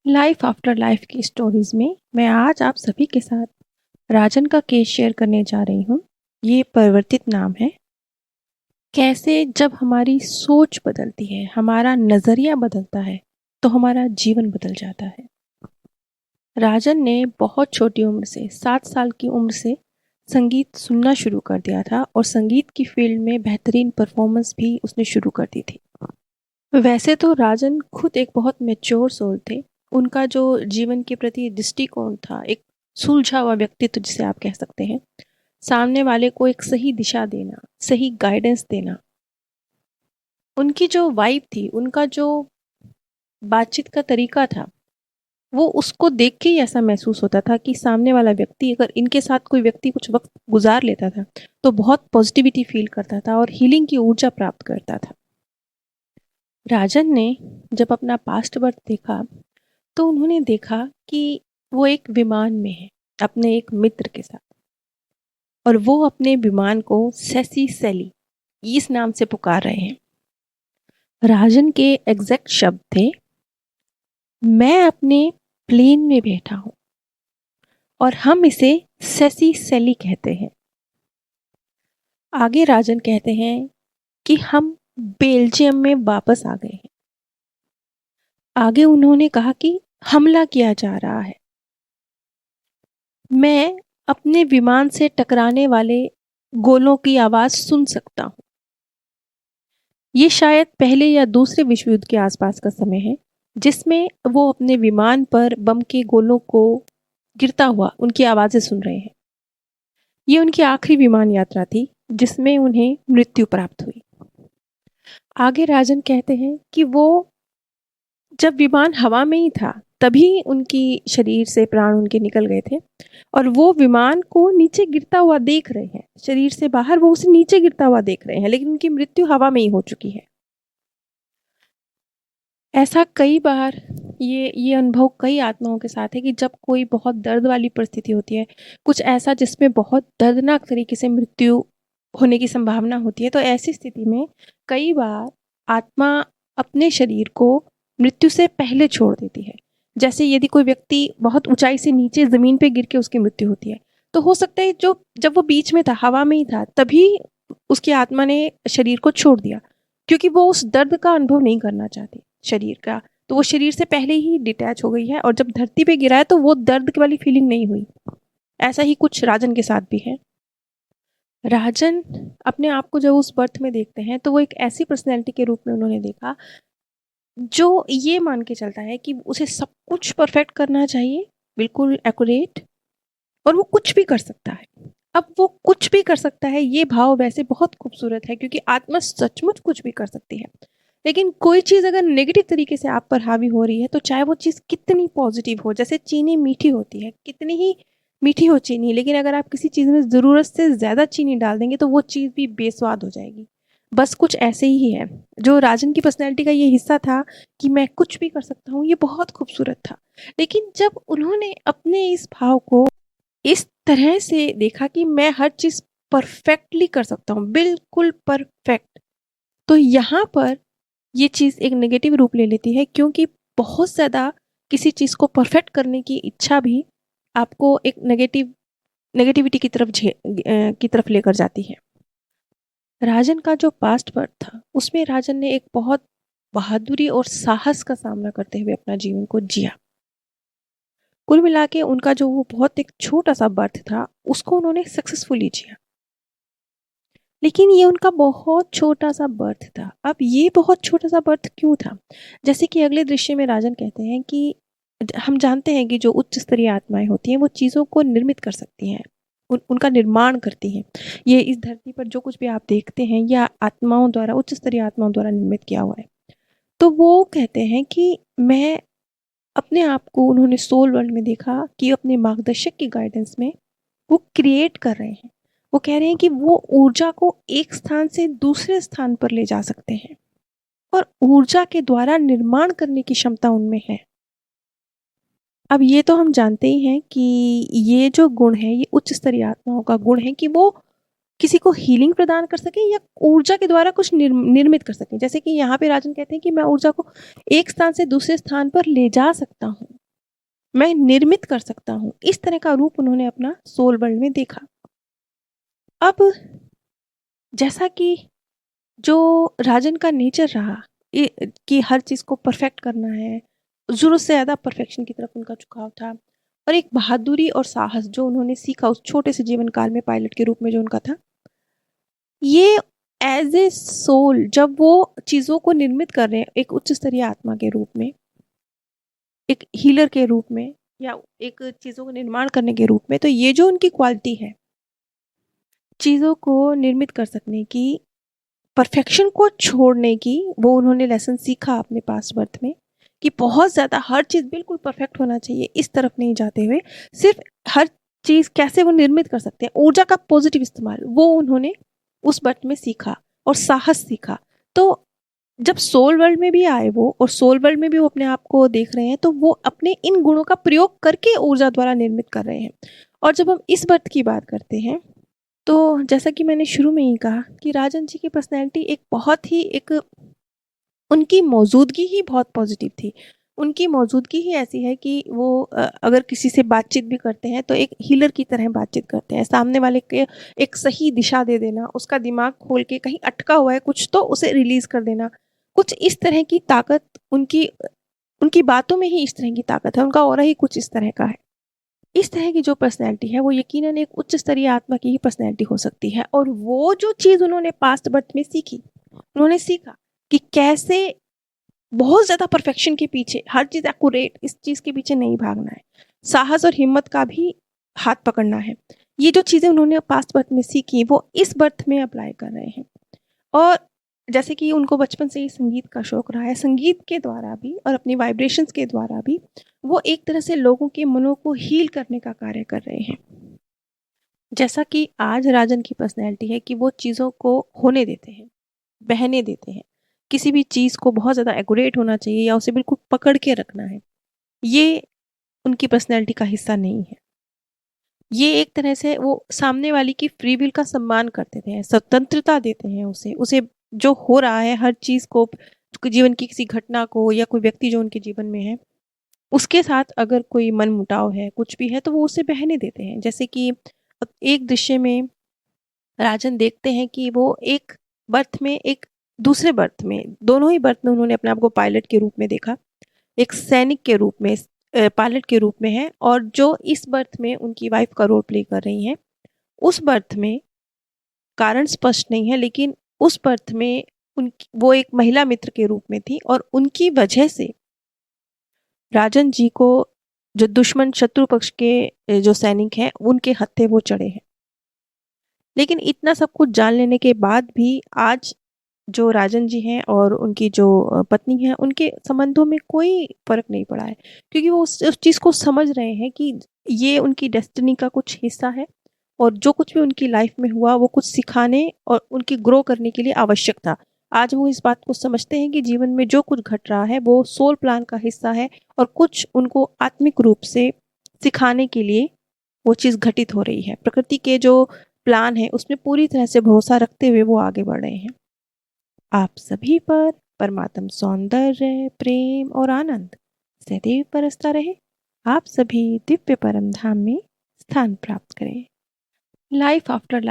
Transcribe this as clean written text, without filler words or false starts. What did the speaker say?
Life after life की stories में मैं आज आप सभी के साथ राजन का केस शेयर करने जा रही हूँ। ये परिवर्तित नाम है। कैसे जब हमारी सोच बदलती है, हमारा नज़रिया बदलता है, तो हमारा जीवन बदल जाता है। राजन ने बहुत छोटी उम्र से 7 साल की उम्र से संगीत सुनना शुरू कर दिया था और संगीत की फील्ड में बेहतरीन परफॉर्मेंस भी उसने शुरू कर दी थी। वैसे तो राजन खुद एक बहुत मैच्योर सोल थे। उनका जो जीवन के प्रति दृष्टिकोण था, एक सुलझा हुआ व्यक्तित्व जिसे आप कह सकते हैं, सामने वाले को एक सही दिशा देना, सही गाइडेंस देना। उनकी जो वाइब थी, उनका जो बातचीत का तरीका था, वो उसको देख के ही ऐसा महसूस होता था कि सामने वाला व्यक्ति, अगर इनके साथ कोई व्यक्ति कुछ वक्त गुजार लेता था तो बहुत पॉजिटिविटी फील करता था और हीलिंग की ऊर्जा प्राप्त करता था। राजन ने जब अपना पास्ट बर्थ देखा तो उन्होंने देखा कि वो एक विमान में है अपने एक मित्र के साथ, और वो अपने विमान को सेसी सेली इस नाम से पुकार रहे हैं। राजन के एग्जैक्ट शब्द थे, मैं अपने प्लेन में बैठा हूं और हम इसे सेसी सेली कहते हैं। आगे राजन कहते हैं कि हम बेल्जियम में वापस आ गए हैं। आगे उन्होंने कहा कि हमला किया जा रहा है। मैं अपने विमान से टकराने वाले गोलों की आवाज सुन सकता हूं। ये शायद पहले या दूसरे विश्व युद्ध के आसपास का समय है, जिसमें वो अपने विमान पर बम के गोलों को गिरता हुआ उनकी आवाजें सुन रहे हैं। ये उनकी आखिरी विमान यात्रा थी जिसमें उन्हें मृत्यु प्राप्त हुई। आगे राजन कहते हैं कि वो जब विमान हवा में ही था तभी उनकी शरीर से प्राण उनके निकल गए थे और वो विमान को नीचे गिरता हुआ देख रहे हैं। शरीर से बाहर वो उसे नीचे गिरता हुआ देख रहे हैं, लेकिन उनकी मृत्यु हवा में ही हो चुकी है। ऐसा कई बार ये अनुभव कई आत्माओं के साथ है कि जब कोई बहुत दर्द वाली परिस्थिति होती है, कुछ ऐसा जिसमें बहुत दर्दनाक तरीके से मृत्यु होने की संभावना होती है, तो ऐसी स्थिति में कई बार आत्मा अपने शरीर को मृत्यु से पहले छोड़ देती है। जैसे यदि कोई व्यक्ति बहुत ऊंचाई से नीचे ज़मीन पे गिर के उसकी मृत्यु होती है, तो हो सकता है जो जब वो बीच में था, हवा में ही था, तभी उसकी आत्मा ने शरीर को छोड़ दिया, क्योंकि वो उस दर्द का अनुभव नहीं करना चाहती शरीर का। तो वो शरीर से पहले ही डिटैच हो गई है और जब धरती पे गिरा है तो वो दर्द वाली फीलिंग नहीं हुई। ऐसा ही कुछ राजन के साथ भी है। राजन अपने आप को जब उस बर्थ में देखते हैं तो वो एक ऐसी पर्सनैलिटी के रूप में उन्होंने देखा जो ये मान के चलता है कि उसे सब कुछ परफेक्ट करना चाहिए, बिल्कुल एक्यूरेट, और वो कुछ भी कर सकता है। अब वो कुछ भी कर सकता है, ये भाव वैसे बहुत खूबसूरत है क्योंकि आत्मा सचमुच कुछ भी कर सकती है। लेकिन कोई चीज़ अगर नेगेटिव तरीके से आप पर हावी हो रही है, तो चाहे वो चीज़ कितनी पॉजिटिव हो, जैसे चीनी मीठी होती है, कितनी ही मीठी हो चीनी, लेकिन अगर आप किसी चीज़ में ज़रूरत से ज़्यादा चीनी डाल देंगे तो वो चीज़ भी बेस्वाद हो जाएगी। बस कुछ ऐसे ही है। जो राजन की पर्सनैलिटी का ये हिस्सा था कि मैं कुछ भी कर सकता हूँ, ये बहुत खूबसूरत था। लेकिन जब उन्होंने अपने इस भाव को इस तरह से देखा कि मैं हर चीज़ परफेक्टली कर सकता हूँ, बिल्कुल परफेक्ट, तो यहाँ पर ये चीज़ एक नेगेटिव रूप ले लेती है, क्योंकि बहुत ज़्यादा किसी चीज़ को परफेक्ट करने की इच्छा भी आपको एक नेगेटिविटी की तरफ लेकर जाती है। राजन का जो पास्ट बर्थ था, उसमें राजन ने एक बहुत बहादुरी और साहस का सामना करते हुए अपना जीवन को जिया। कुल मिला के उनका जो वो बहुत एक छोटा सा बर्थ था, उसको उन्होंने सक्सेसफुली जिया। लेकिन ये उनका बहुत छोटा सा बर्थ था। अब ये बहुत छोटा सा बर्थ क्यों था? जैसे कि अगले दृश्य में राजन कहते हैं कि हम जानते हैं कि जो उच्च स्तरीय आत्माएं होती हैं वो चीज़ों को निर्मित कर सकती हैं, उनका निर्माण करती हैं। ये इस धरती पर जो कुछ भी आप देखते हैं या आत्माओं द्वारा, उच्च स्तरीय आत्माओं द्वारा निर्मित किया हुआ है। तो वो कहते हैं कि मैं अपने आप को, उन्होंने सोल वर्ल्ड में देखा कि अपने मार्गदर्शक की गाइडेंस में वो क्रिएट कर रहे हैं। वो कह रहे हैं कि वो ऊर्जा को एक स्थान से दूसरे स्थान पर ले जा सकते हैं और ऊर्जा के द्वारा निर्माण करने की क्षमता उनमें है। अब ये तो हम जानते ही हैं कि ये जो गुण है, ये उच्च स्तरीय आत्माओं का गुण है कि वो किसी को हीलिंग प्रदान कर सकें या ऊर्जा के द्वारा कुछ निर्मित कर सकें। जैसे कि यहाँ पे राजन कहते हैं कि मैं ऊर्जा को एक स्थान से दूसरे स्थान पर ले जा सकता हूँ। मैं निर्मित कर सकता हूँ। इस तरह का रूप उन्होंने अपना सोल वर्ल्ड में देखा। अब जैसा कि जो राजन का नेचर रहा कि हर चीज़ को परफेक्ट करना है, ज़रूरत से ज़्यादा परफेक्शन की तरफ उनका झुकाव था, और एक बहादुरी और साहस जो उन्होंने सीखा उस छोटे से जीवन काल में पायलट के रूप में जो उनका था, ये एज ए सोल जब वो चीज़ों को निर्मित कर रहे हैं एक उच्च स्तरीय आत्मा के रूप में, एक हीलर के रूप में, या एक चीज़ों को निर्माण करने के रूप में, तो ये जो उनकी क्वालिटी है चीज़ों को निर्मित कर सकने की, परफेक्शन को छोड़ने की, वो उन्होंने लेसन सीखा अपने पास्ट बर्थ में कि बहुत ज़्यादा हर चीज़ बिल्कुल परफेक्ट होना चाहिए, इस तरफ नहीं जाते हुए सिर्फ हर चीज़ कैसे वो निर्मित कर सकते हैं, ऊर्जा का पॉजिटिव इस्तेमाल, वो उन्होंने उस बर्थ में सीखा और साहस सीखा। तो जब सोल वर्ल्ड में भी आए वो, और सोल वर्ल्ड में भी वो अपने आप को देख रहे हैं, तो वो अपने इन गुणों का प्रयोग करके ऊर्जा द्वारा निर्मित कर रहे हैं। और जब हम इस बर्थ की बात करते हैं, तो जैसा कि मैंने शुरू में ही कहा कि राजन जी की पर्सनैलिटी एक बहुत ही एक, उनकी मौजूदगी ही बहुत पॉजिटिव थी। उनकी मौजूदगी ही ऐसी है कि वो अगर किसी से बातचीत भी करते हैं तो एक हीलर की तरह बातचीत करते हैं। सामने वाले के एक सही दिशा दे देना, उसका दिमाग खोल के कहीं अटका हुआ है कुछ तो उसे रिलीज़ कर देना। कुछ इस तरह की ताकत उनकी उनकी बातों में ही इस तरह की ताकत है, उनका ऑरा ही कुछ इस तरह का है। इस तरह की जो पर्सनैलिटी है वो यकीनन एक उच्च स्तरीय आत्मा की ही पर्सनैलिटी हो सकती है। और वो जो चीज़ उन्होंने पास्ट बर्थ में सीखी, उन्होंने सीखा कि कैसे बहुत ज़्यादा परफेक्शन के पीछे, हर चीज़ एक्यूरेट, इस चीज़ के पीछे नहीं भागना है। साहस और हिम्मत का भी हाथ पकड़ना है। ये जो चीज़ें उन्होंने पास्ट बर्थ में सीखी वो इस बर्थ में अप्लाई कर रहे हैं। और जैसे कि उनको बचपन से ही संगीत का शौक रहा है, संगीत के द्वारा भी और अपनी वाइब्रेशंस के द्वारा भी वो एक तरह से लोगों के मनों को हील करने का कार्य कर रहे हैं। जैसा कि आज राजन की पर्सनैलिटी है कि वो चीज़ों को होने देते हैं, बहने देते हैं। किसी भी चीज़ को बहुत ज़्यादा एक्यूरेट होना चाहिए या उसे बिल्कुल पकड़ के रखना है, ये उनकी पर्सनैलिटी का हिस्सा नहीं है। ये एक तरह से वो सामने वाले की फ्री विल का सम्मान करते थे, स्वतंत्रता देते हैं उसे, उसे जो हो रहा है हर चीज़ को, जीवन की किसी घटना को या कोई व्यक्ति जो उनके जीवन में है, उसके साथ अगर कोई मनमुटाव है, कुछ भी है, तो वो उसे बहने देते हैं। जैसे कि एक दृश्य में राजन देखते हैं कि वो एक बर्थ में, एक दूसरे बर्थ में, दोनों ही बर्थ में उन्होंने अपने आप को पायलट के रूप में देखा, एक सैनिक के रूप में, पायलट के रूप में है, और जो इस बर्थ में उनकी वाइफ का रोल प्ले कर रही हैं, उस बर्थ में कारण स्पष्ट नहीं है, लेकिन उस बर्थ में उनकी वो एक महिला मित्र के रूप में थी, और उनकी वजह से राजन जी को जो दुश्मन शत्रु पक्ष के जो सैनिक हैं उनके हत्थे वो चढ़े हैं। लेकिन इतना सब कुछ जान लेने के बाद भी आज जो राजन जी हैं और उनकी जो पत्नी है, उनके संबंधों में कोई फ़र्क नहीं पड़ा है, क्योंकि वो उस चीज़ को समझ रहे हैं कि ये उनकी डेस्टिनी का कुछ हिस्सा है, और जो कुछ भी उनकी लाइफ में हुआ वो कुछ सिखाने और उनकी ग्रो करने के लिए आवश्यक था। आज वो इस बात को समझते हैं कि जीवन में जो कुछ घट रहा है वो सोल प्लान का हिस्सा है, और कुछ उनको आत्मिक रूप से सिखाने के लिए वो चीज़ घटित हो रही है। प्रकृति के जो प्लान है उसमें पूरी तरह से भरोसा रखते हुए वो आगे बढ़ रहे हैं। आप सभी पर परमात्म सौंदर्य, प्रेम और आनंद सदैव बरसता रहे। आप सभी दिव्य परम धाम में स्थान प्राप्त करें। Life after life